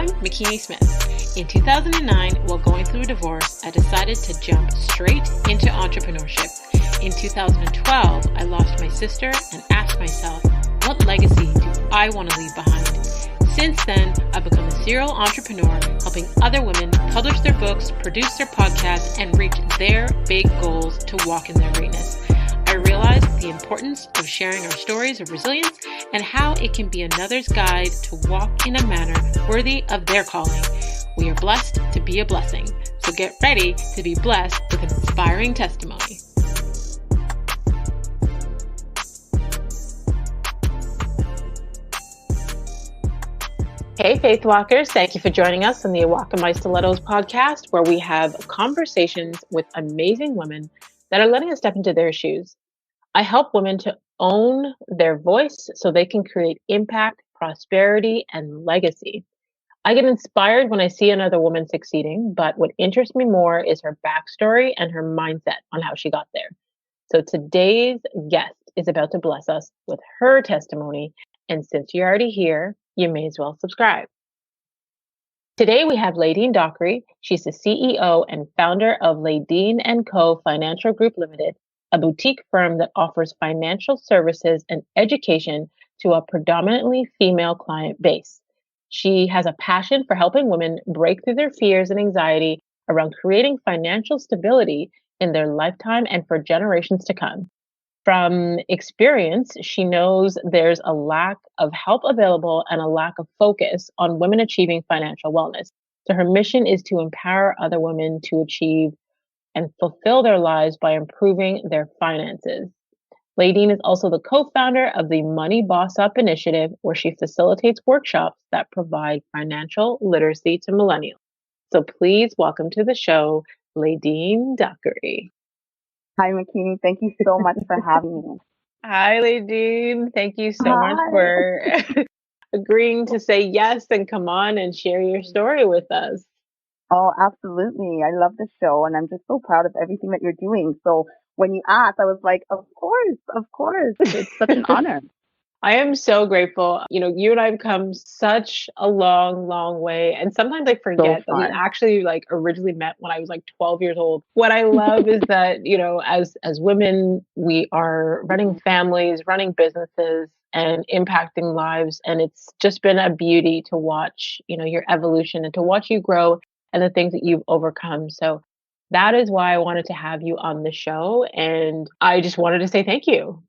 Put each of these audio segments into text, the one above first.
I'm Makini Smith. In 2009, while going through a divorce, I decided to jump straight into entrepreneurship. In 2012, I lost my sister and asked myself, what legacy do I want to leave behind? Since then, I've become a serial entrepreneur, helping other women publish their books, produce their podcasts, and reach their big goals to walk in their greatness. I realized the importance of sharing our stories of resilience and how it can be another's guide to walk in a manner worthy of their calling. We are blessed to be a blessing, so get ready to be blessed with an inspiring testimony. Hey, Faith Walkers, thank you for joining us on the Walk in My Stilettos podcast, where we have conversations with amazing women that are letting us step into their shoes. I help women to own their voice so they can create impact, prosperity, and legacy. I get inspired when I see another woman succeeding, but what interests me more is her backstory and her mindset on how she got there. So today's guest is about to bless us with her testimony, and since you're already here, you may as well subscribe. Today we have Laideen Dockery. She's the CEO and founder of Laideen & Co. Financial Group Ltd, a boutique firm that offers financial services and education to a predominantly female client base. She has a passion for helping women break through their fears and anxiety around creating financial stability in their lifetime and for generations to come. From experience, she knows there's a lack of help available and a lack of focus on women achieving financial wellness. So her mission is to empower other women to achieve and fulfill their lives by improving their finances. Laideen is also the co-founder of the Money Boss Up initiative, where she facilitates workshops that provide financial literacy to millennials. So please welcome to the show, Laideen Dockery. Hi, Makini. Thank you so much for having me. Hi, Laideen. Thank you so much for agreeing to say yes and come on and share your story with us. Oh, absolutely. I love the show, and I'm just so proud of everything that you're doing. So when you asked, I was like, of course. It's such an honor. I am so grateful. You know, you and I have come such a long, long way. And sometimes I forget that we actually originally met when I was 12 years old. What I love is that, as women, we are running families, running businesses and impacting lives. And it's just been a beauty to watch, your evolution and to watch you grow and the things that you've overcome. So that is why I wanted to have you on the show. And I just wanted to say thank you.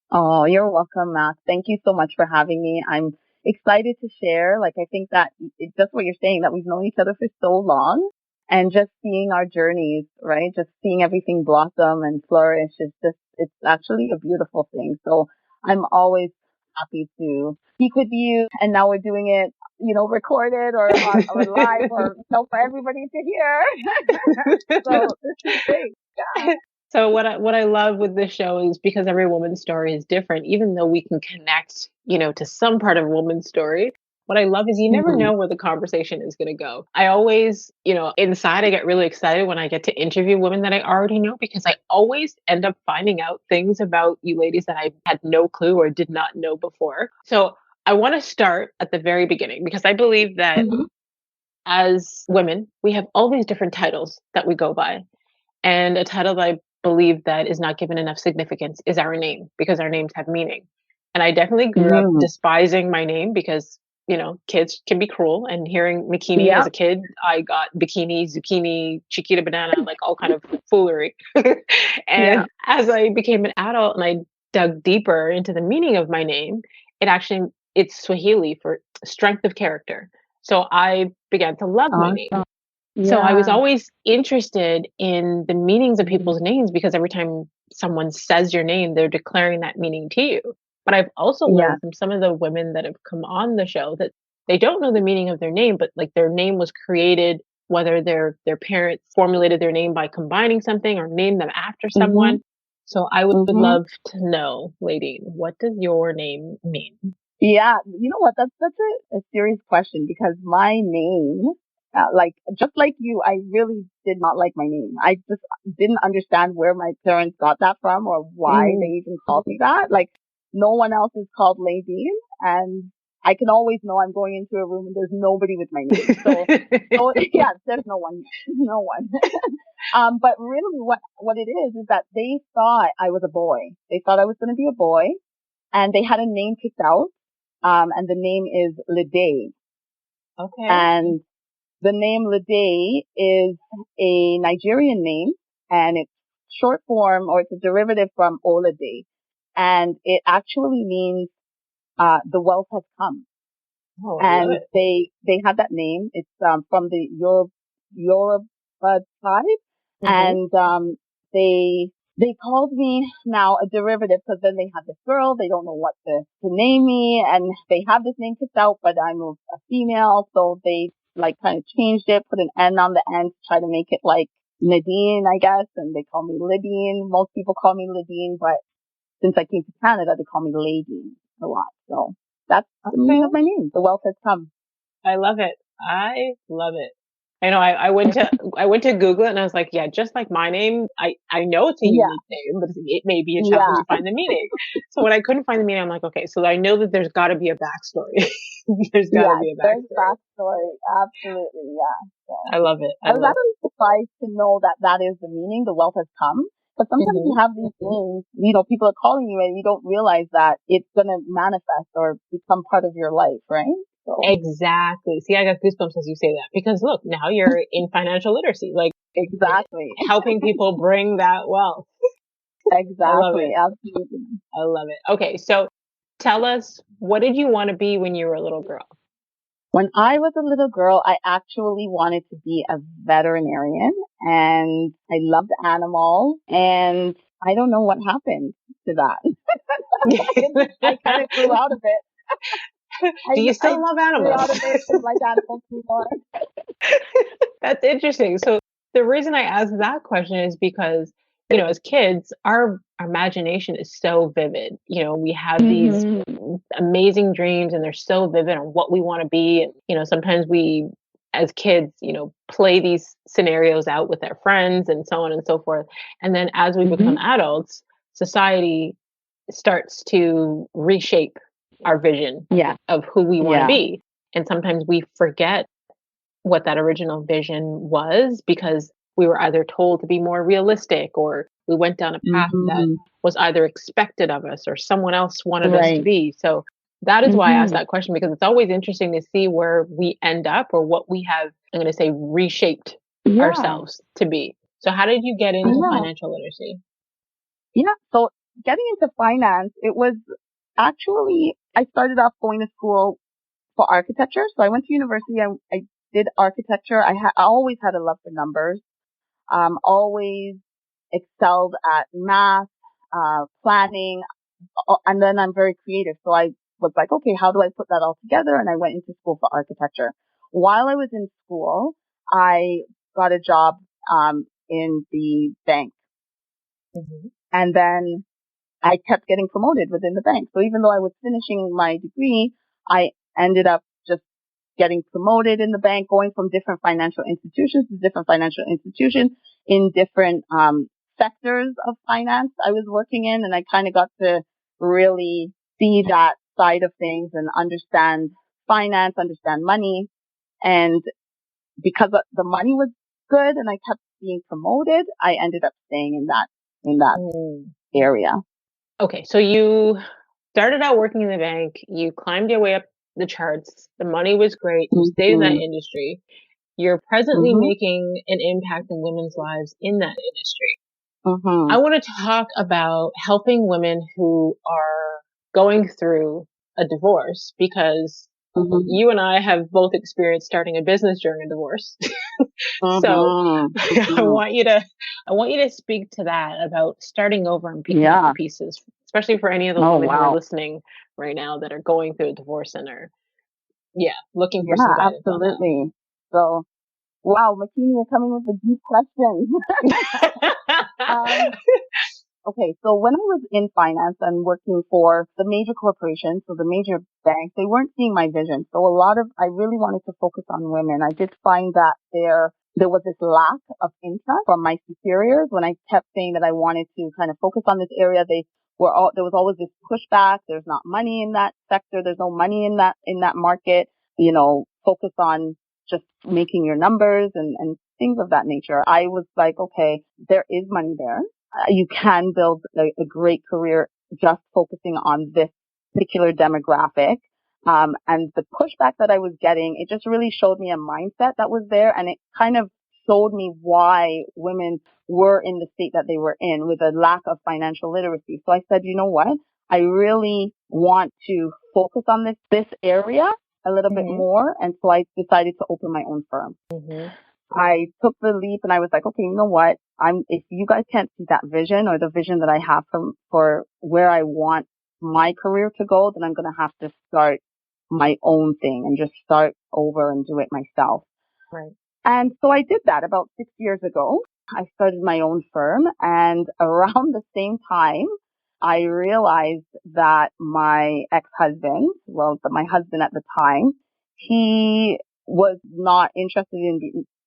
Oh, you're welcome, Matt. Thank you so much for having me. I'm excited to share. I think that it's just what you're saying, that we've known each other for so long, and just seeing our journeys, right? Just seeing everything blossom and flourish. It's actually a beautiful thing. So I'm always happy to speak with you. And now we're doing it, recorded or live or for everybody to hear. So this is great. Yeah. So what I love with this show is because every woman's story is different, even though we can connect, to some part of a woman's story. What I love is you never know where the conversation is going to go. I always, inside I get really excited when I get to interview women that I already know, because I always end up finding out things about you ladies that I had no clue or did not know before. So I want to start at the very beginning, because I believe that as women, we have all these different titles that we go by. And a title that I believe that is not given enough significance is our name, because our names have meaning. And I definitely grew up despising my name because, kids can be cruel. And hearing Makini as a kid, I got bikini, zucchini, chiquita banana, all kind of foolery. And as I became an adult and I dug deeper into the meaning of my name, it's Swahili for strength of character. So I began to love my name. Yeah. So I was always interested in the meanings of people's names, because every time someone says your name, they're declaring that meaning to you. But I've also learned from some of the women that have come on the show that they don't know the meaning of their name, but their name was created, whether their parents formulated their name by combining something or named them after someone. So I would love to know, Laideen, what does your name mean? Yeah, you know what? That's such a serious question, because my name, just like you, I really did not like my name. I just didn't understand where my parents got that from or why they even called me that. No one else is called Laideen. And I can always know I'm going into a room and there's nobody with my name. So yeah, there's no one, no one. But really what it is that they thought I was a boy. They thought I was going to be a boy, and they had a name picked out. And the name is Laideen. Okay. And the name Laideen is a Nigerian name, and it's short form, or it's a derivative from Olade. And it actually means, the wealth has come. Oh, I love And it. they had that name. It's, from the Yoruba tribe. And, they called me now a derivative, because then they have this girl, they don't know what to name me, and they have this name picked out, but I'm a female, so they like kind of changed it, put an N on the end to try to make it like Nadine, I guess, and they call me Laideen. Most people call me Laideen, but since I came to Canada, they call me Laideen a lot. So that's the meaning of my name. The wealth has come. I love it. I love it. I know I went to Google it and I was like, yeah, just like my name, I know it's a Yeah, unique name, but it may be a challenge yeah, to find the meaning. So when I couldn't find the meaning, I'm like, okay, so I know that there's got to be a backstory. There's got to yeah. be a There's backstory. backstory. Absolutely, yeah. So I love it. I I was love actually surprised to know that that is the meaning. The wealth has come. But it. sometimes you have these names, people are calling you and you don't realize that it's going to manifest or become part of your life, right? So Exactly. See, I got goosebumps as you say that because look, now you're in financial literacy, like exactly, helping people bring that wealth. I love exactly, it. absolutely. I love it. Okay, so tell us, what did you want to be when you were a little girl? When I was a little girl, I actually wanted to be a veterinarian, and I loved animals, and I don't know what happened to that. I kind of grew out of it. Do you I still love grew animals? out of it, didn't like animals anymore. That's interesting. So the reason I asked that question is because, as kids, our imagination is so vivid. We have these amazing dreams and they're so vivid on what we want to be. And, sometimes we, as kids, play these scenarios out with our friends and so on and so forth. And then as we become adults, society starts to reshape our vision Yeah, of who we want to yeah. be. And sometimes we forget what that original vision was because we were either told to be more realistic or we went down a path that was either expected of us or someone else wanted us to Right. be. So that is why I asked that question, because it's always interesting to see where we end up or what we have, I'm going to say, reshaped Yeah. ourselves to be. So how did you get into Yeah. financial literacy? Yeah. So getting into finance, it was actually, I started off going to school for architecture. So I went to university and I did architecture. I always had a love for numbers. Always excelled at math, planning, and then I'm very creative. So I was like, okay, how do I put that all together? And I went into school for architecture. While I was in school, I got a job, in the bank. Mm-hmm. And then I kept getting promoted within the bank. So even though I was finishing my degree, I ended up just getting promoted in the bank, going from different financial institutions to different financial institutions in different, sectors of finance I was working in. And I kind of got to really see that side of things and understand finance, understand money. And because the money was good and I kept being promoted, I ended up staying in that area. Okay, so you started out working in the bank, you climbed your way up the charts, the money was great, you stayed in that Mm-hmm. industry. You're presently Mm-hmm. making an impact in women's lives in that industry. Mm-hmm. I want to talk about helping women who are going through a divorce because Mm-hmm. you and I have both experienced starting a business during a divorce. So Mm-hmm. I Mm-hmm. want you to speak to that about starting over and picking up the Yeah. pieces, especially for any of the Oh, women who are wow. listening right now that are going through a divorce and are, looking for some Yeah, guidance on absolutely. So, wow, Makini, you're coming with the deep questions. that. Um, okay, so when I was in finance and working for the major corporations, so the major banks, they weren't seeing my vision. So I really wanted to focus on women. I did find that there was this lack of interest from my superiors when I kept saying that I wanted to kind of focus on this area. They there was always this pushback. There's not money in that sector. There's no money in that market. Focus on just making your numbers and things of that nature. I was like, okay, there is money there. You can build a great career just focusing on this particular demographic. And the pushback that I was getting, it just really showed me a mindset that was there, and it kind of showed me why women were in the state that they were in with a lack of financial literacy. So I said, you know what? I really want to focus on this area a little bit more. And so I decided to open my own firm. I took the leap and I was like, okay, you know what? If you guys can't see that vision or the vision that I have for where I want my career to go, then I'm going to have to start my own thing and just start over and do it myself. Right. And so I did that about 6 years ago. I started my own firm, and around the same time, I realized that my ex-husband, my husband at the time, he was not interested in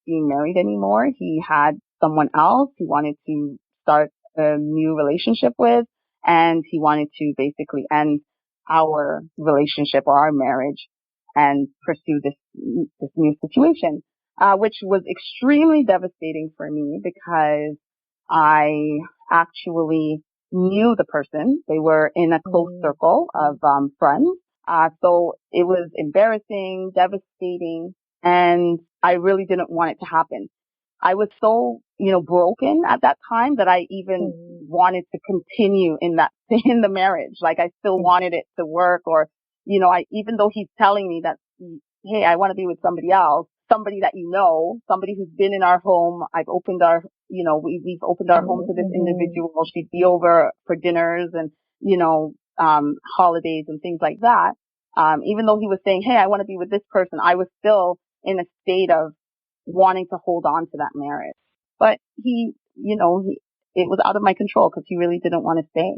being married anymore. He had someone else he wanted to start a new relationship with, and he wanted to basically end our relationship or our marriage and pursue this new situation, which was extremely devastating for me because I actually knew the person. They were in a close circle of friends. So it was embarrassing, devastating, and I really didn't want it to happen. I was so, broken at that time that I even wanted to continue in the marriage. Like I still wanted it to work, or, even though he's telling me that, hey, I want to be with somebody else, somebody that somebody who's been in our home. We've opened our home to this individual. She'd be over for dinners and, holidays and things like that. Even though he was saying, hey, I want to be with this person, I was still in a state of wanting to hold on to that marriage. But it was out of my control because he really didn't want to stay.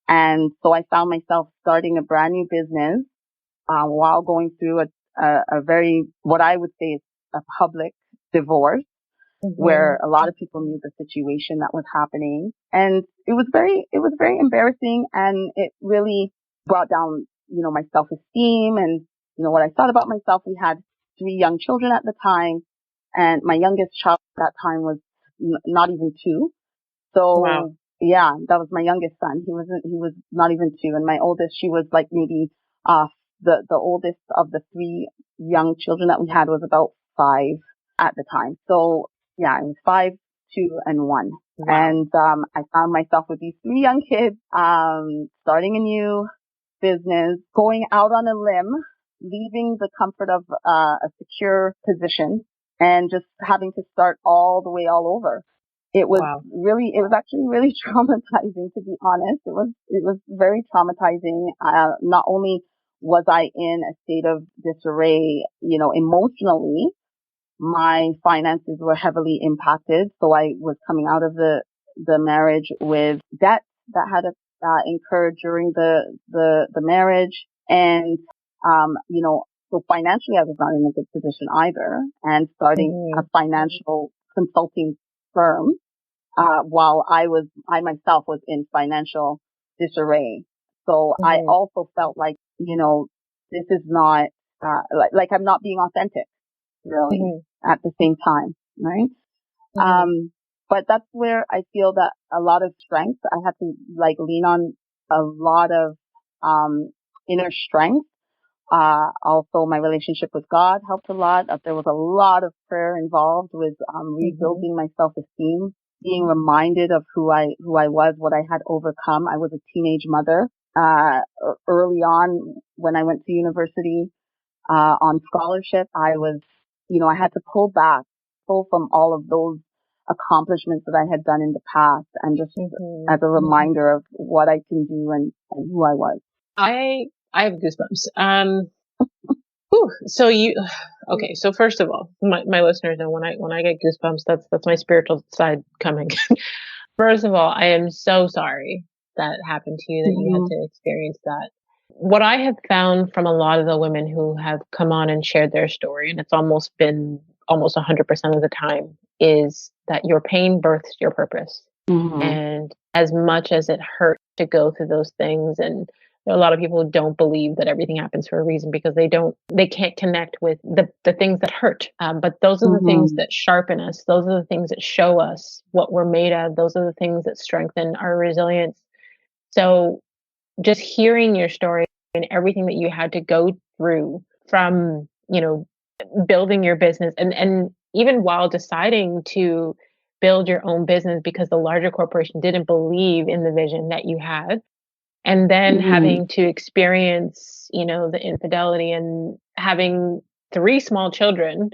And so I found myself starting a brand new business, while going through a very, what I would say is a public divorce, where a lot of people knew the situation that was happening. And it was very embarrassing, and it really brought down, my self-esteem and, what I thought about myself. We had 3 young children at the time, and my youngest child at that time was not even 2. So wow. Yeah, that was my youngest son. He was not even 2. And my oldest, she was like maybe, the oldest of the 3 young children that we had was about 5 at the time. So yeah, it was 5, 2, and 1. Wow. And, I found myself with these 3 young kids, starting a new business, going out on a limb, leaving the comfort of, a secure position, and just having to start all the way all over. It was actually really traumatizing, to be honest. It was very traumatizing. Not only was I in a state of disarray, emotionally, my finances were heavily impacted. So I was coming out of the marriage with debt that had incurred during the marriage. And, so financially I was not in a good position either, and starting a financial consulting firm, while I myself was in financial disarray. So I also felt like, this is not, like I'm not being authentic, really, at the same time, right? But that's where I feel that a lot of strength, I had to lean on a lot of, inner strength. Also my relationship with God helped a lot. There was a lot of prayer involved with, rebuilding my self-esteem, being reminded of who I was, what I had overcome. I was a teenage mother, early on when I went to university, on scholarship. I had to pull from all of those accomplishments that I had done in the past, and just as a reminder of what I can do and who I was. I have goosebumps. So okay. So first of all, my listeners know when I get goosebumps, that's my spiritual side coming. First of all, I am so sorry that happened to you, that you had to experience that. What I have found from a lot of the women who have come on and shared their story, and it's almost been 100% of the time, is that your pain births your purpose. And as much as it hurt to go through those things. And there are a lot of people who don't believe that everything happens for a reason because they can't connect with the things that hurt. But those are the things that sharpen us. Those are the things that show us what we're made of. Those are the things that strengthen our resilience. So just hearing your story and everything that you had to go through from, building your business and even while deciding to build your own business because the larger corporation didn't believe in the vision that you had, and then having to experience, the infidelity and having 3 small children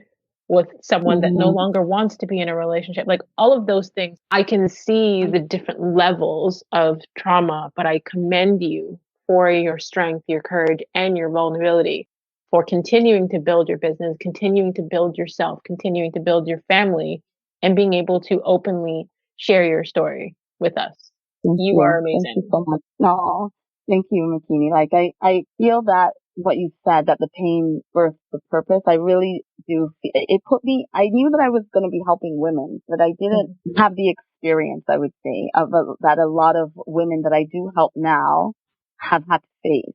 with someone that no longer wants to be in a relationship, like all of those things, I can see the different levels of trauma, but I commend you for your strength, your courage, and your vulnerability for continuing to build your business, continuing to build yourself, continuing to build your family, and being able to openly share your story with us. You are amazing. Thank you so much. No, thank you, Makini. Like I feel that what you said, that the pain birthed the purpose. I really do. It put me, I knew that I was going to be helping women, but I didn't have the experience, I would say, that a lot of women that I do help now have had to face.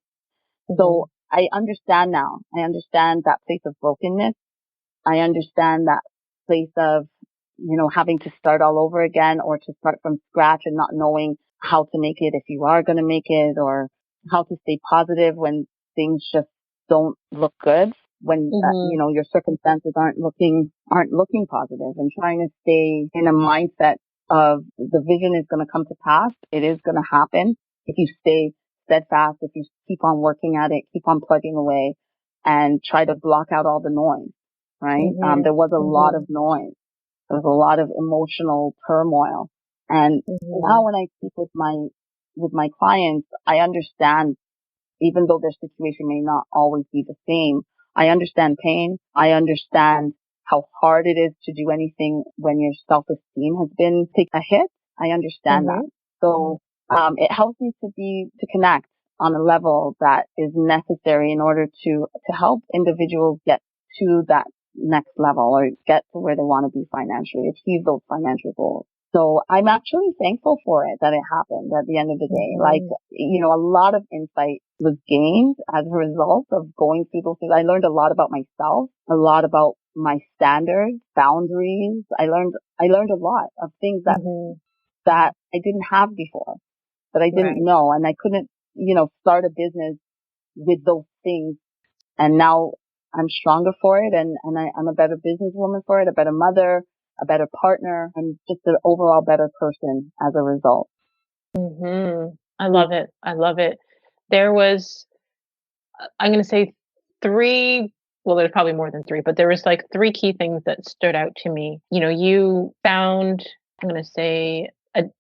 So I understand now. I understand that place of brokenness. I understand that place of, having to start all over again or to start from scratch and not knowing how to make it if you are going to make it, or how to stay positive when things just don't look good, when your circumstances aren't looking positive, and trying to stay in a mindset of the vision is going to come to pass. It is going to happen if you stay steadfast, if you keep on working at it, keep on plugging away, and try to block out all the noise. Right? There was a lot of noise. There was a lot of emotional turmoil. And now when I speak with my clients, I understand, even though their situation may not always be the same, I understand pain. I understand how hard it is to do anything when your self-esteem has been taken a hit. I understand that. So, it helps me to connect on a level that is necessary in order to help individuals get to that next level or get to where they want to be financially, achieve those financial goals. So I'm actually thankful for it, that it happened at the end of the day. Like, a lot of insight was gained as a result of going through those things. I learned a lot about myself, a lot about my standards, boundaries. I learned a lot of things that I didn't have before, that I didn't know. And I couldn't, start a business with those things. And now I'm stronger for it, and I'm a better businesswoman for it, a better mother, a better partner, and just an overall better person as a result. I love it. I love it. There was, I'm going to say 3, well, there's probably more than 3, but there was like 3 key things that stood out to me. You found, I'm going to say,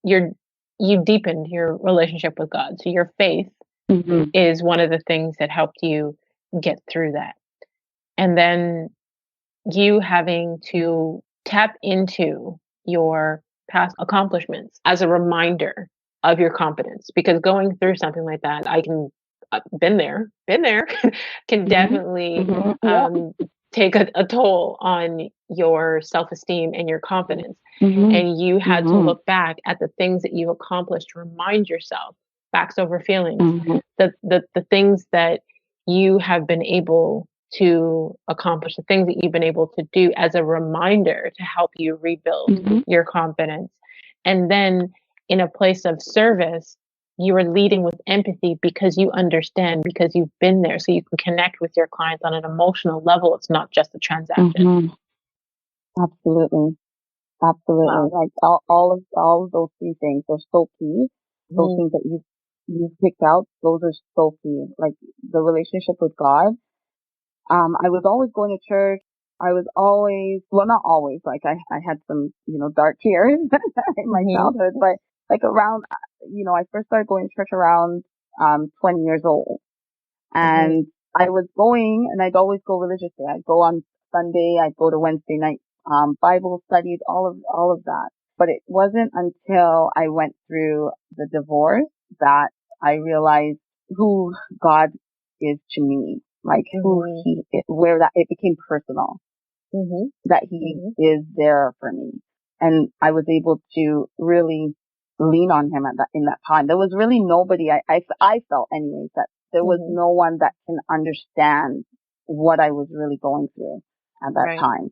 you deepened your relationship with God. So your faith is one of the things that helped you get through that. And then you having to tap into your past accomplishments as a reminder of your competence, because going through something like that, I can been there can definitely take a toll on your self-esteem and your confidence. And you had to look back at the things that you accomplished to remind yourself, facts over feelings, the things that you have been able to accomplish, the things that you've been able to do as a reminder to help you rebuild your confidence. And then in a place of service, you are leading with empathy because you understand, because you've been there, so you can connect with your clients on an emotional level. It's not just a transaction. Absolutely. Wow. Like all of those 3 things are so key. Those things that you've picked out, those are so key. Like the relationship with God. I was always going to church. I was always, well, not always, like I had some, dark years in my childhood, but like around, I first started going to church around, 20 years old, and I was going, and I'd always go religiously. I'd go on Sunday, I'd go to Wednesday night, Bible studies, all of that. But it wasn't until I went through the divorce that I realized who God is to me. Like where that it became personal, that he is there for me. And I was able to really lean on him in that time. There was really nobody, I felt anyways, that there was no one that can understand what I was really going through at that time.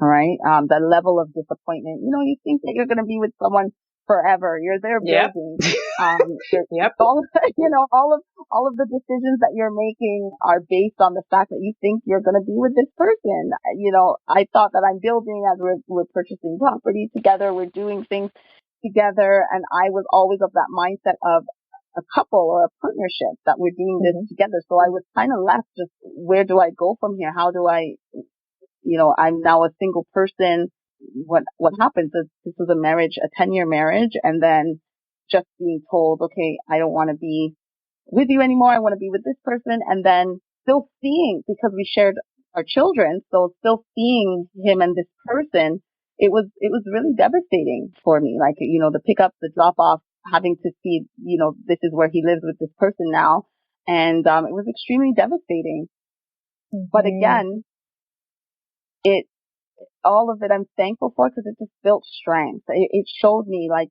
All right. The level of disappointment, you think that you're going to be with someone forever. You're there building. All of the decisions that you're making are based on the fact that you think you're going to be with this person. I thought that I'm building as we're purchasing property together. We're doing things together. And I was always of that mindset of a couple or a partnership that we're doing this together. So I was kind of left just, where do I go from here? How do I, I'm now a single person. What happens is this was a marriage, a 10-year marriage, and then just being told, okay, I don't want to be with you anymore. I want to be with this person. And then still seeing, because we shared our children, so still seeing him and this person, it was really devastating for me. Like, the pickup, the drop off, having to see, this is where he lives with this person now. And, it was extremely devastating. But again, all of it I'm thankful for, because it just built strength. It showed me, like,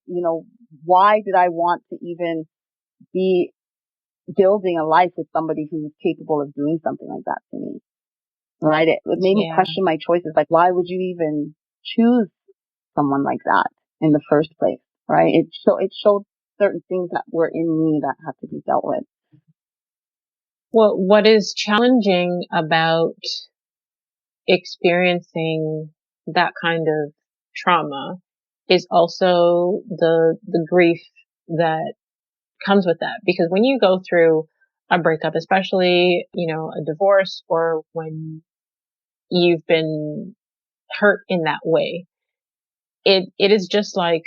why did I want to even be building a life with somebody who's capable of doing something like that to me, right? It made me question my choices. Like, why would you even choose someone like that in the first place, right? It showed certain things that were in me that had to be dealt with. Well, what is challenging about experiencing that kind of trauma is also the grief that comes with that. Because when you go through a breakup, especially, a divorce, or when you've been hurt in that way, it is just like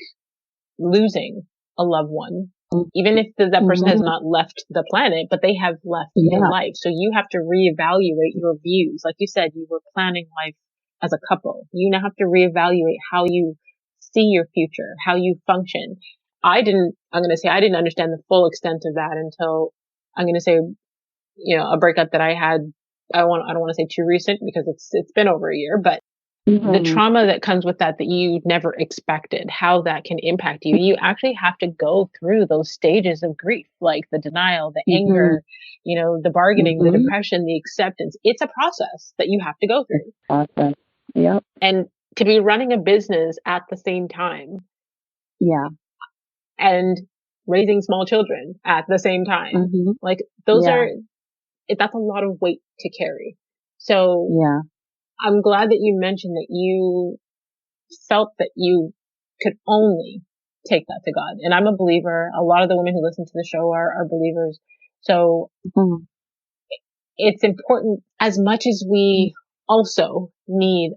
losing a loved one. Even if that person has not left the planet, but they have left your life. So you have to reevaluate your views. Like you said, you were planning life as a couple. You now have to reevaluate how you see your future, how you function. I didn't understand the full extent of that until, I'm going to say, a breakup that I had. I don't want to say too recent, because it's been over a year, but the trauma that comes with that you never expected, how that can impact you. You actually have to go through those stages of grief, like the denial, the anger, the bargaining, the depression, the acceptance. It's a process that you have to go through. Awesome. Yep. And to be running a business at the same time. Yeah. And raising small children at the same time. Like, that's a lot of weight to carry. So I'm glad that you mentioned that you felt that you could only take that to God. And I'm a believer. A lot of the women who listen to the show are believers. So it's important, as much as we also need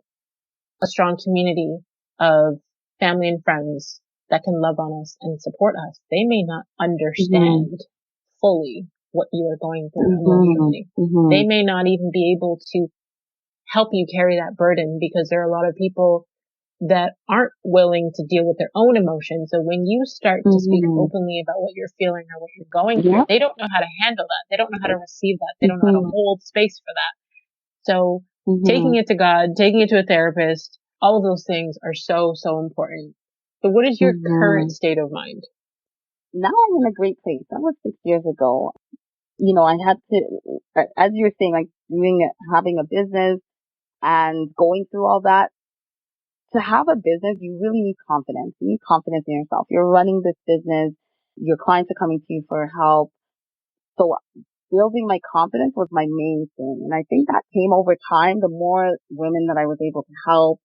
a strong community of family and friends that can love on us and support us. They may not understand fully what you are going through emotionally. They may not even be able to help you carry that burden, because there are a lot of people that aren't willing to deal with their own emotions. So when you start to speak openly about what you're feeling or what you're going through, they don't know how to handle that. They don't know how to receive that. They don't know how to hold space for that. So taking it to God, taking it to a therapist, all of those things are so, so important. So what is your current state of mind? Now I'm in a great place. That was 6 years ago. I had to, as you were saying, like having a business and going through all that. To have a business, you really need confidence. You need confidence in yourself. You're running this business. Your clients are coming to you for help. So building my confidence was my main thing. And I think that came over time. The more women that I was able to help,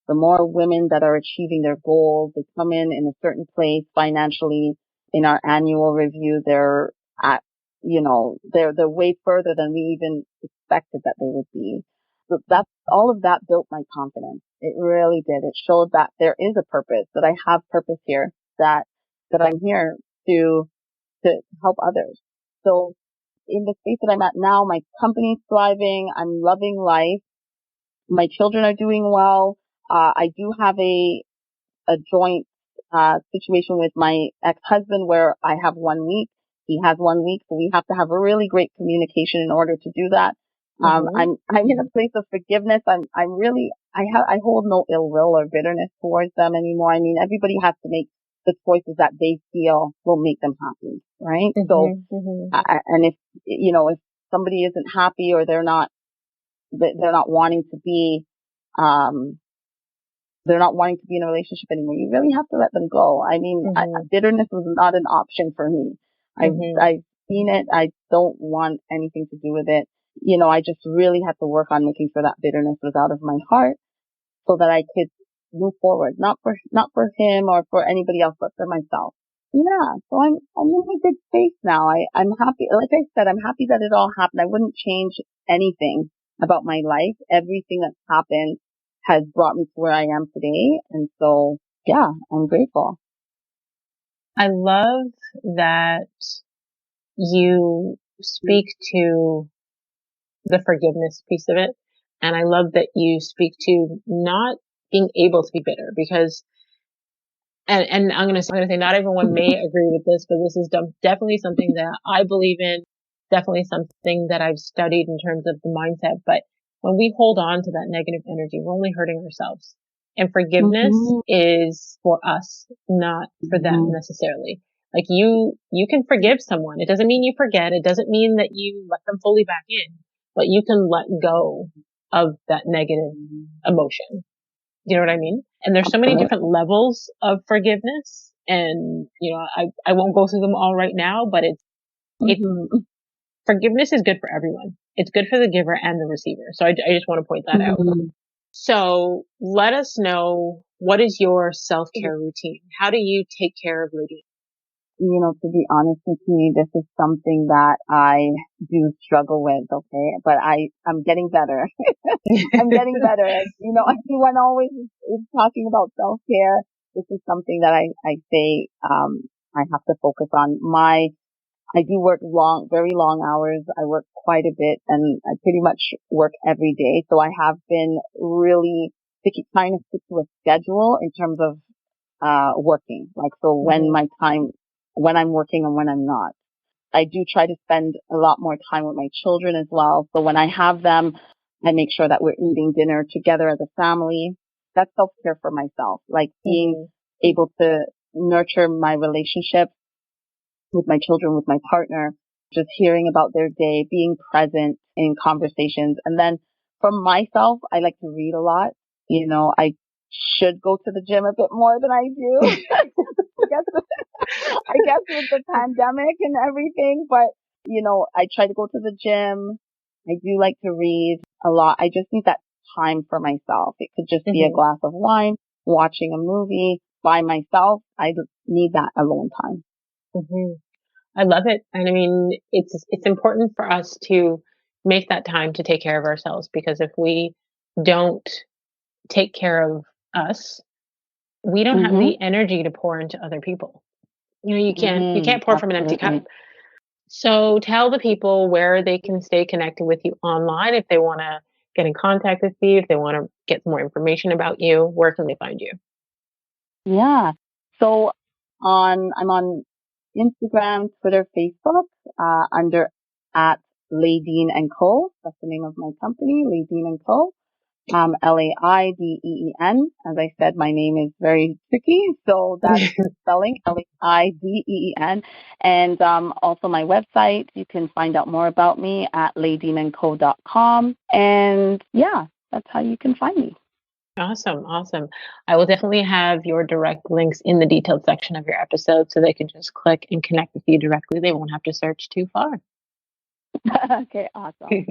the more women that are achieving their goals, they come in a certain place financially. In our annual review, they're at, they're way further than we even expected that they would be. So all of that built my confidence. It really did. It showed that there is a purpose, that I have purpose here, that I'm here to help others. So in the space that I'm at now, my company's thriving. I'm loving life. My children are doing well. I do have a joint situation with my ex-husband where I have 1 week. He has 1 week, so we have to have a really great communication in order to do that. I'm in a place of forgiveness. I hold no ill will or bitterness towards them anymore. I mean, everybody has to make the choices that they feel will make them happy, right? So, and if somebody isn't happy or they're not wanting to be, um, they're not wanting to be in a relationship anymore, you really have to let them go. I mean, bitterness was not an option for me. I've seen it. I don't want anything to do with it. I just really had to work on making sure that bitterness was out of my heart so that I could move forward, not for him or for anybody else, but for myself. Yeah. So I'm in a good space now. I'm happy. Like I said, I'm happy that it all happened. I wouldn't change anything about my life. Everything that's happened has brought me to where I am today. And so, yeah, I'm grateful. I love that you speak to the forgiveness piece of it. And I love that you speak to not being able to be bitter because, and I'm going to say not everyone may agree with this, but this is definitely something that I believe in, definitely something that I've studied in terms of the mindset. But when we hold on to that negative energy, we're only hurting ourselves. And forgiveness is for us, not for them necessarily. Like you can forgive someone. It doesn't mean you forget. It doesn't mean that you let them fully back in, but you can let go of that negative emotion. You know what I mean? And there's so many different levels of forgiveness. And, I won't go through them all right now, but forgiveness is good for everyone. It's good for the giver and the receiver. So I just want to point that out. So let us know, what is your self-care routine? How do you take care of Laideen? To be honest with you, this is something that I do struggle with, okay? But I'm getting better. I'm getting better. Everyone always is talking about self-care. This is something that I say, I have to focus on. I do work very long hours. I work quite a bit and I pretty much work every day. So I have been really trying to stick to a schedule in terms of, working. Like, so when I'm working and when I'm not. I do try to spend a lot more time with my children as well. So when I have them, I make sure that we're eating dinner together as a family. That's self-care for myself, like being able to nurture my relationship with my children, with my partner, just hearing about their day, being present in conversations. And then for myself, I like to read a lot. I should go to the gym a bit more than I do. I guess with the pandemic and everything, but I try to go to the gym. I do like to read a lot. I just need that time for myself. It could just be a glass of wine, watching a movie by myself. I need that alone time. I love it. And I mean, it's important for us to make that time to take care of ourselves, because if we don't take care of us, we don't have the energy to pour into other people. You can't pour from an empty cup. So tell the people where they can stay connected with you online if they want to get in contact with you, if they want to get more information about you. Where can they find you? Yeah. So I'm on Instagram, Twitter, Facebook, under at Laideen and Co. That's the name of my company, Laideen and Co. Laideen. As I said, my name is very tricky, so that's the spelling, Laideen. And also my website, you can find out more about me at laideenandco.com. And yeah, that's how you can find me. Awesome. I will definitely have your direct links in the detailed section of your episode so they can just click and connect with you directly. They won't have to search too far. Okay, awesome.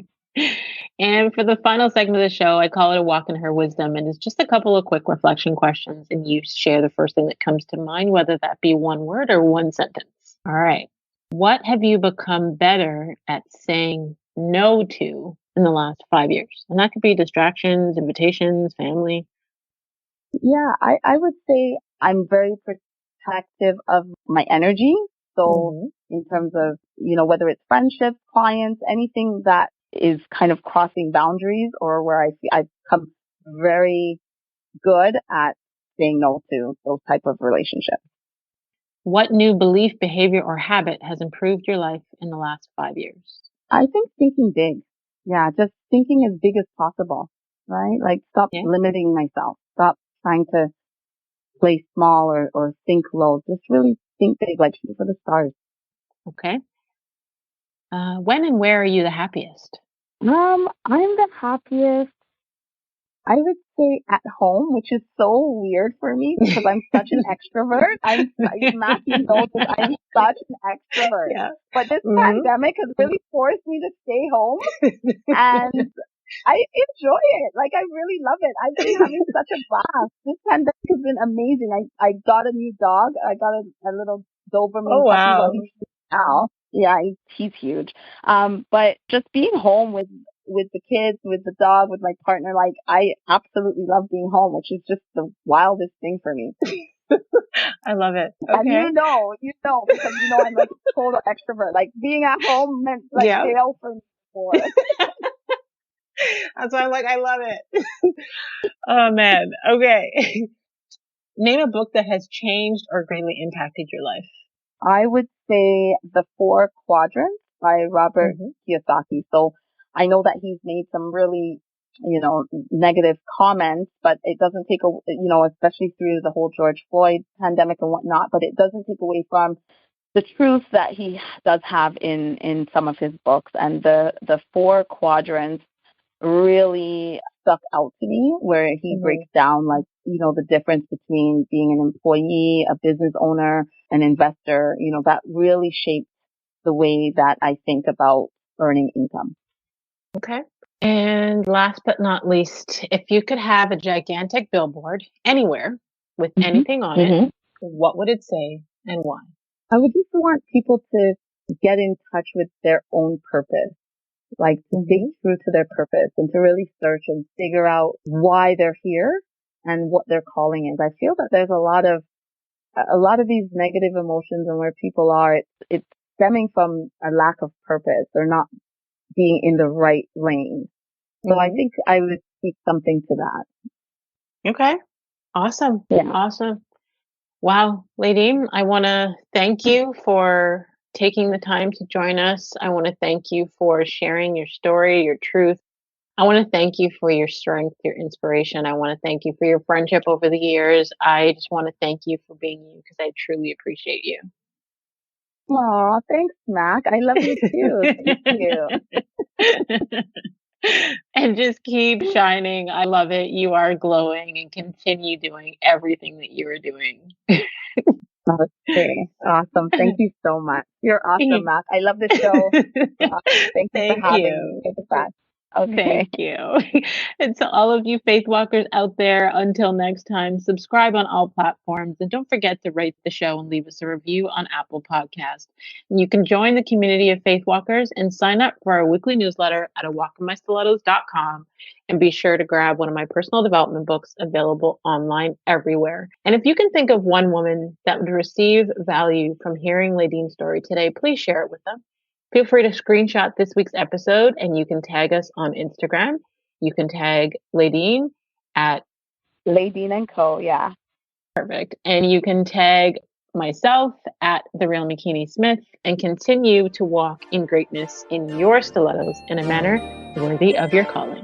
And for the final segment of the show, I call it a walk in her wisdom. And it's just a couple of quick reflection questions. And you share the first thing that comes to mind, whether that be one word or one sentence. All right. What have you become better at saying no to in the last 5 years? And that could be distractions, invitations, family. Yeah, I would say I'm very protective of my energy. So in terms of, whether it's friendships, clients, anything that is kind of crossing boundaries or where I see I've become very good at saying no to those type of relationships. What new belief, behavior, or habit has improved your life in the last 5 years? I think thinking big. Yeah, just thinking as big as possible, right? Like stop limiting myself. Stop trying to play small or think low. Just really think big, like shoot for the stars. Okay. When and where are you the happiest? I'm the happiest, I would say, at home, which is so weird for me because I'm such an extrovert. Matt, you know this, I'm such an extrovert. Yeah. But this Hmm. pandemic has really forced me to stay home, and I enjoy it. Like, I really love it. I've been having such a blast. This pandemic has been amazing. I got a new dog. I got a little Oh, Doberman puppy. Well, wow. he's now. Yeah, he's huge. But just being home with the kids, with the dog, with my partner, like, I absolutely love being home, which is just the wildest thing for me. I love it. And Okay. because I'm like a total extrovert. Like, being at home meant like Yeah. jail for me before. That's why I'm like, I love it. Oh, man. Okay. Name a book that has changed or greatly impacted your life. I would say The Four Quadrants by Robert Mm-hmm. Kiyosaki. So I know that he's made some really, negative comments, but it doesn't take especially through the whole George Floyd pandemic and whatnot, but it doesn't take away from the truth that he does have in some of his books. And the four quadrants really stuck out to me, where he breaks down, like, the difference between being an employee, a business owner, an investor. That really shaped the way that I think about earning income. Okay. And last but not least, if you could have a gigantic billboard anywhere with Mm-hmm. anything on it, what would it say and why? I would just want people to get in touch with their own purpose, like to dig through to their purpose and to really search and figure out why they're here and what their calling is. I feel that there's a lot of these negative emotions, and where people are, it's stemming from a lack of purpose. They're not being in the right lane. So I think I would speak something to that. Okay. Awesome. Yeah. Awesome. Wow. Laideen, I want to thank you for taking the time to join us. I want to thank you for sharing your story, your truth. I want to thank you for your strength, your inspiration. I want to thank you for your friendship over the years. I just want to thank you for being you because I truly appreciate you. Aw, thanks, Mac. I love you too. Thank you. And just keep shining. I love it. You are glowing, and continue doing everything that you are doing. Okay. Awesome. Thank you so much. You're awesome, Mac. I love the show. Thank you for Thank having me. you. You're the best. Okay. Thank you. And to all of you faith walkers out there, until next time, subscribe on all platforms and don't forget to rate the show and leave us a review on Apple Podcasts. And you can join the community of faith walkers and sign up for our weekly newsletter at awalkinmystilettos.com, and be sure to grab one of my personal development books available online everywhere. And if you can think of one woman that would receive value from hearing Laideen's story today, please share it with them. Feel free to screenshot this week's episode and you can tag us on Instagram. You can tag Laideen at Laideen and Co. Yeah. Perfect. And you can tag myself at The Real McKinney Smith, and continue to walk in greatness in your stilettos in a manner worthy of your calling.